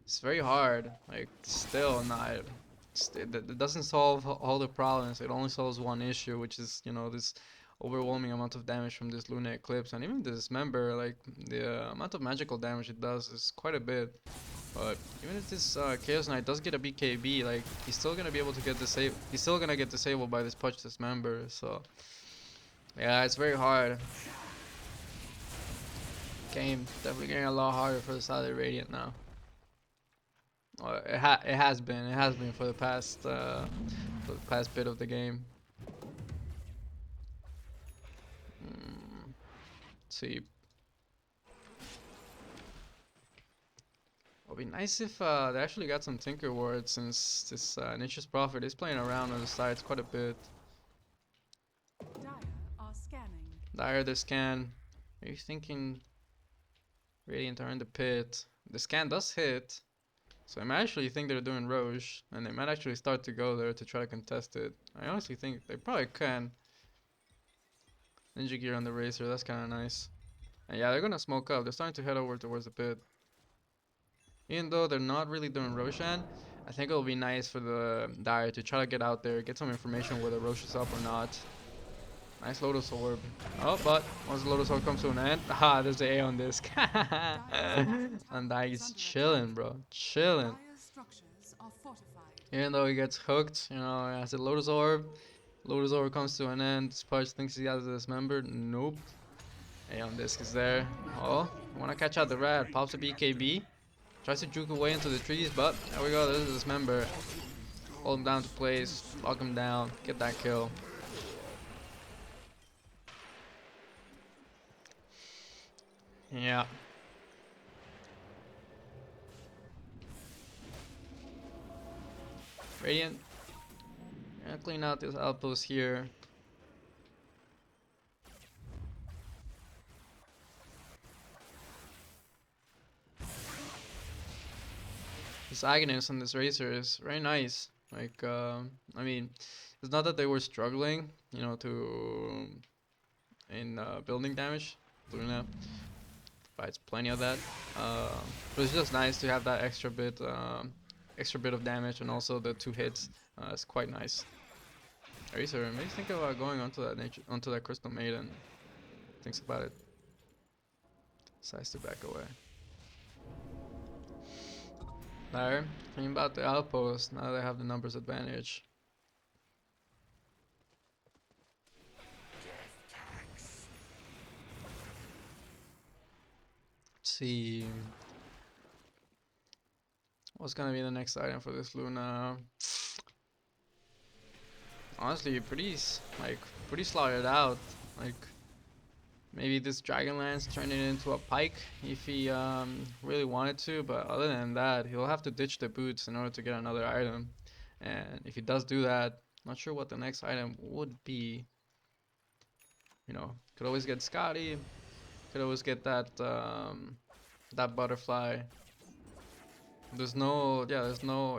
it's very hard. Like, still not, it doesn't solve all the problems. It only solves one issue, which is, you know, this overwhelming amount of damage from this Luna Eclipse. And even this Member, like, the amount of magical damage it does is quite a bit. But even if this Chaos Knight does get a BKB, like, he's still gonna be able to get disabled. He's still gonna get disabled by this Pudge Dismember. So yeah, it's very hard. Game definitely getting a lot harder for the side of the Radiant now. It has been for the past bit of the game. Let's see. It'd be nice if they actually got some Tinker Ward, since this Nature's Prophet is playing around on the sides quite a bit. Dire are scanning. Dire the scan. Are you thinking Radiant are in the pit? The scan does hit, so I might actually think they're doing Roche, and they might actually start to go there to try to contest it. I honestly think they probably can. Ninja gear on the Racer, that's kind of nice. And yeah, they're gonna smoke up. They're starting to head over towards the pit. Even though they're not really doing Roshan, I think it'll be nice for the Dire to try to get out there, get some information whether Roche is up or not. Nice Lotus Orb. Oh, but once the Lotus Orb comes to an end, there's the A on this. And he's chilling, bro. Chilling. Dire's structures are fortified. Even though he gets hooked, as a Lotus Orb. Lotus Orb comes to an end. Spudge thinks he has a dismembered. Nope. A on disc is there. Oh, wanna catch out the rat. Pops a BKB. Tries to juke away into the trees, but there we go. There's a dismember. Hold him down to place. Lock him down. Get that kill. Yeah. Radiant. Gonna clean out this outpost here. This Agonist and this Racer is very nice. Like, I mean, it's not that they were struggling, in building damage. Luna provides plenty of that. But it's just nice to have that extra bit of damage, and also the 2 hits. It's quite nice. Racer maybe think about going onto that Crystal Maiden. Thinks about it. Decides to back away. There, thinking about the outpost. Now they have the numbers advantage. Let's see. What's gonna be the next item for this Luna? Honestly, pretty slaughtered out. Like, maybe this Dragonlance turn it into a Pike if he really wanted to, but other than that, he'll have to ditch the boots in order to get another item. And if he does do that, not sure what the next item would be. Could always get Scotty, could always get that that butterfly. There's no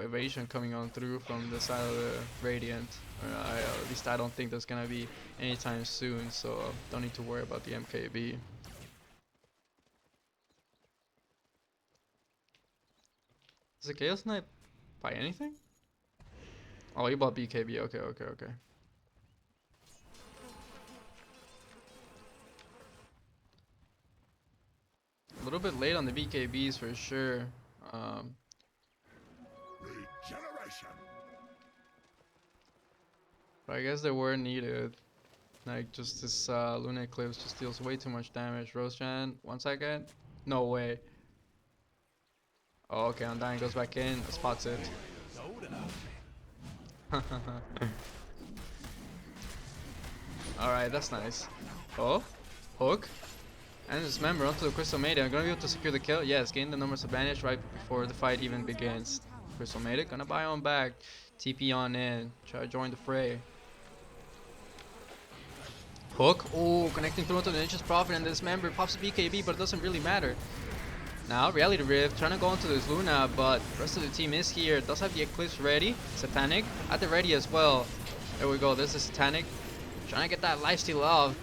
evasion coming on through from the side of the Radiant. At least I don't think there's gonna be anytime soon, so don't need to worry about the MKB. Does the Chaos Knight buy anything? Oh, he bought BKB. Okay. A little bit late on the BKBs for sure. Regeneration. But I guess they were needed. Like, just this Luna Eclipse just deals way too much damage. Roshan, 1 second. No way. Oh, okay, Undying goes back in, spots it. Alright, that's nice. Oh, hook. And dismember onto the Crystal Maiden. I'm gonna be able to secure the kill. Yes, gain the numbers advantage right before the fight even begins. Crystal Maiden gonna buy on back. TP on in. Try to join the fray. Hook. Oh, connecting through into the Ninja's Prophet, and this member pops a BKB, but it doesn't really matter. Now, Reality Rift trying to go into this Luna, but the rest of the team is here. Does have the Eclipse ready. Satanic at the ready as well. There we go. There's the Satanic. Trying to get that lifesteal off.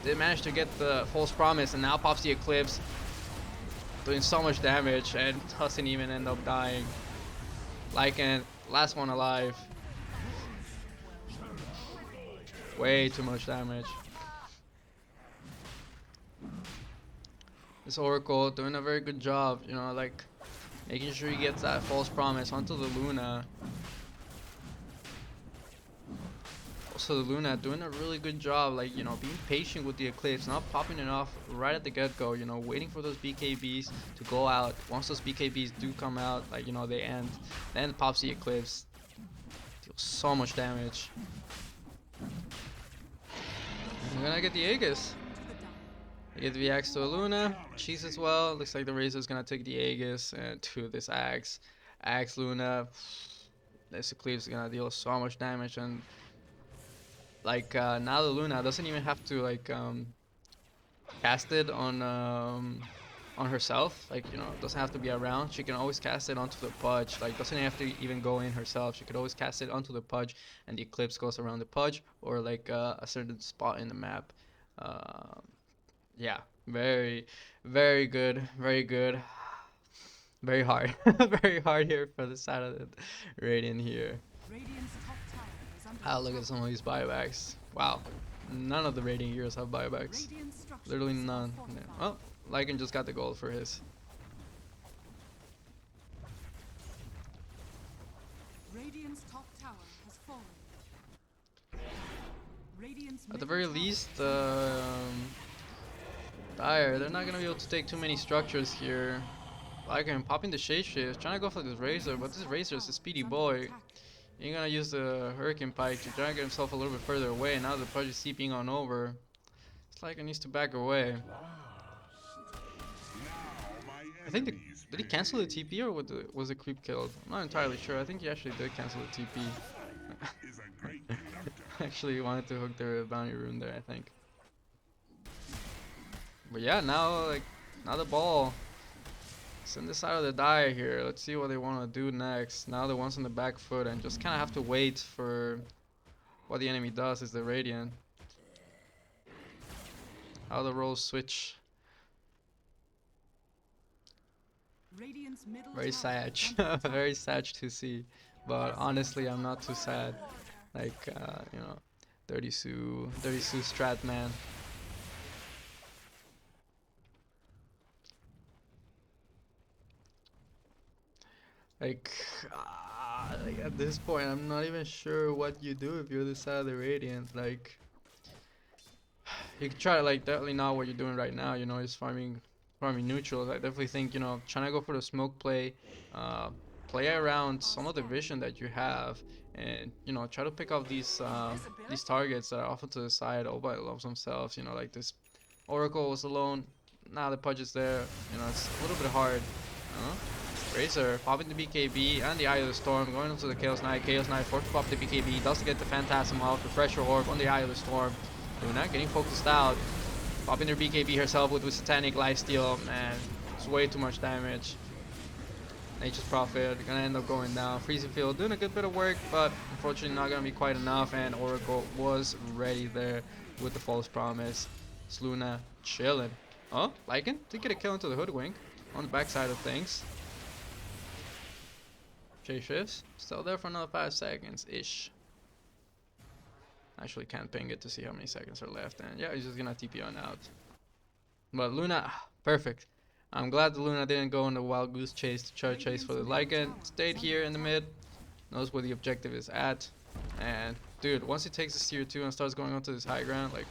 They managed to get the False Promise, and now pops the Eclipse. Doing so much damage, and doesn't even end up dying. Lycan, last one alive. Way too much damage. This Oracle doing a very good job, like making sure he gets that False Promise onto the Luna. Also, the Luna doing a really good job, like, being patient with the Eclipse, not popping it off right at the get-go, waiting for those BKBs to go out. Once those BKBs do come out, like, they end, then pops the Eclipse. Deals so much damage. I'm gonna get the Aegis. I get the axe to a Luna. Cheese as well. Looks like the Razor's gonna take the Aegis to this axe. Axe Luna. This Eclipse is gonna deal so much damage, and like now the Luna doesn't even have to like cast it on herself. Like, doesn't have to be around. She can always cast it onto the Pudge. Like, doesn't have to even go in herself. She could always cast it onto the Pudge, and the Eclipse goes around the Pudge or like a certain spot in the map. Yeah, very, very good, very good. Very hard, very hard here for the side of the Radiant here. Radiant's top tower is under Ah, look at some of these buybacks. Wow, None of the Radiant heroes have buybacks. Radiant structures Literally are none. Yeah. fortified. Oh, Lycan just got the gold for his. Radiant's top tower has fallen. Radiant's At the middle very tower least, is under Dire, they're not gonna be able to take too many structures here. Lycan popping the Shade Shift, trying to go for this Razor, but this Razor is a speedy boy. He's gonna use the Hurricane Pike to try and get himself a little bit further away. Now the Pudge is seeping on over. It's like he needs to back away. I think did he cancel the TP or was the creep killed? I'm not entirely sure. I think he actually did cancel the TP. Actually wanted to hook their bounty rune there, I think. But yeah, now the ball. Send this out of the Dire here. Let's see what they want to do next. Now the one's on the back foot and just kind of have to wait for what the enemy does is the Radiant. How the roles switch. Radiant's middle Very tower sad. is under attack. Very sad to see. But honestly, I'm not too sad. Like, 30 Sue strat, man. Like, like, at this point, I'm not even sure what you do if you're the side of the Radiant. Like, you could try, like, definitely not what you're doing right now, just farming neutrals. I definitely think, trying to go for the smoke play, play around some of the vision that you have, and, try to pick off these targets that are off to the side all by themselves, like this Oracle was alone, now the Pudge is there, it's a little bit hard. Razor popping the BKB and the Eye of the Storm, going into the Chaos Knight. Chaos Knight forced to pop the BKB, does get the Phantasm off, the Pressure Orb on the Eye of the Storm. Luna getting focused out, popping their BKB herself with Satanic Lifesteal, man, it's way too much damage. Nature's Prophet gonna end up going down. Freezing Field doing a good bit of work, but unfortunately not gonna be quite enough, and Oracle was ready there with the False Promise. It's Luna chilling. Oh, Lycan did get a kill into the Hoodwink on the backside of things. J shifts, still there for another 5 seconds-ish. Actually can't ping it to see how many seconds are left, and yeah, he's just gonna TP on out. But Luna, perfect. I'm glad the Luna didn't go on the wild goose chase to try to chase for the Lycan. Stayed here in the mid, knows where the objective is at. And dude, once he takes this tier 2 and starts going onto this high ground, like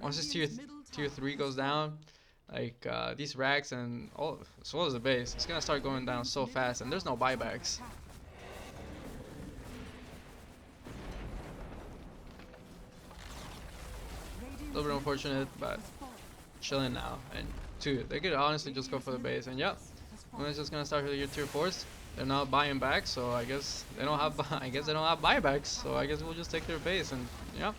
once this tier 3 goes down, like these racks and all as well as the base, it's gonna start going down so fast, and there's no buybacks. A little bit unfortunate, but chilling now. And dude, they could honestly just go for the base. And yep, Luna's just gonna start with your tier 4s. They're not buying back, so I guess they don't have buybacks. So I guess we'll just take their base. And yeah,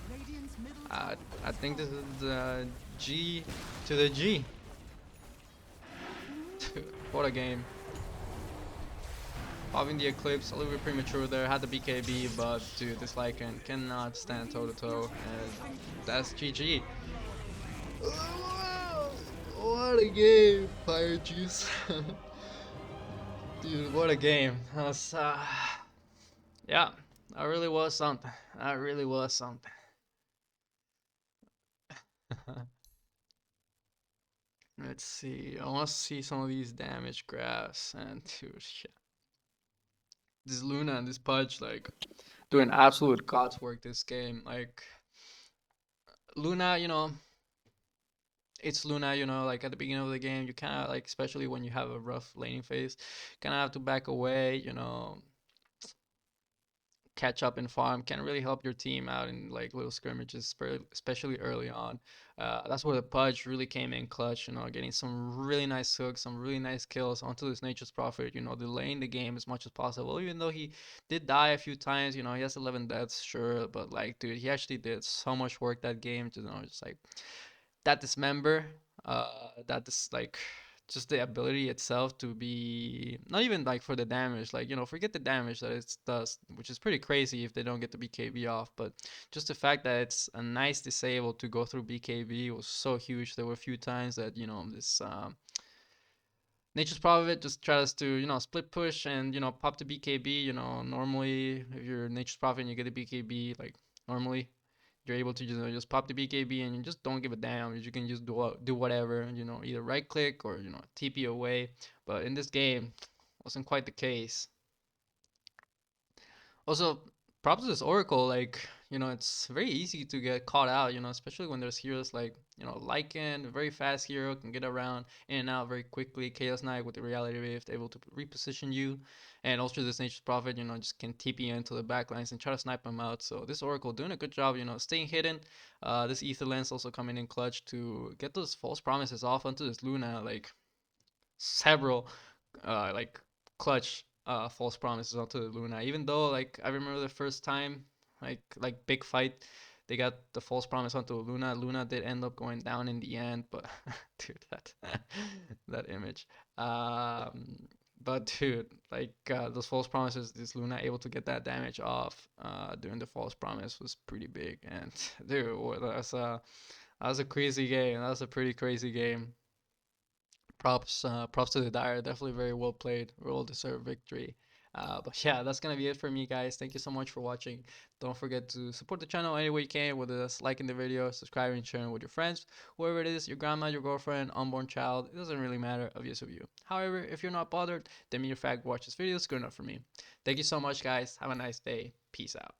I think this is the G to the G. Dude, what a game. Popping the Eclipse, a little bit premature there, had the BKB, but dude, this Lycan cannot stand toe to toe, and that's GG. What a game, Fire Juice. Dude, what a game. That's, yeah, that really was something. That really was something. Let's see, I want to see some of these damage graphs, and dude, shit. This Luna and this Pudge, like, doing absolute god's work this game. Like, Luna, it's Luna, like at the beginning of the game, you kind of, like, especially when you have a rough laning phase, kind of have to back away, catch up and farm, can really help your team out in like little scrimmages, especially early on. That's where the Pudge really came in clutch, getting some really nice hooks, some really nice kills onto this Nature's Prophet, delaying the game as much as possible, even though he did die a few times, he has 11 deaths, sure, but like, dude, he actually did so much work that game, just like that dismember, that is like just the ability itself to be not even like for the damage, like forget the damage that it does, which is pretty crazy if they don't get the BKB off, but just the fact that it's a nice disable to go through BKB was so huge. There were a few times that this Nature's Prophet just tries to split push and pop the BKB. Normally if you're Nature's Prophet and you get a BKB, like normally you're able to just pop the BKB and you just don't give a damn. You can just do whatever, either right click or TP away. But in this game, wasn't quite the case. Also, props to this Oracle, like, it's very easy to get caught out, especially when there's heroes like, Lycan, a very fast hero, can get around in and out very quickly. Chaos Knight with the Reality Rift, able to reposition you. And also this Nature's Prophet, just can TP you into the backlines and try to snipe them out. So this Oracle doing a good job, staying hidden. This Ether Lens also coming in clutch to get those false promises off onto this Luna, like, several like clutch false promises onto Luna. Even though like I remember the first time like big fight they got the false promise onto Luna. Luna did end up going down in the end, but dude, that that image. But dude, like those false promises, this Luna able to get that damage off during the false promise was pretty big. And dude, that was a crazy game. That was a pretty crazy game. Props to the Dire. Definitely very well played. Well deserved victory. But yeah, that's gonna be it for me, guys. Thank you so much for watching. Don't forget to support the channel any way you can, whether that's liking the video, subscribing, sharing with your friends, whoever it is, your grandma, your girlfriend, unborn child. It doesn't really matter, obvious of you. However, if you're not bothered, then mere fact watch this video is good enough for me. Thank you so much, guys. Have a nice day. Peace out.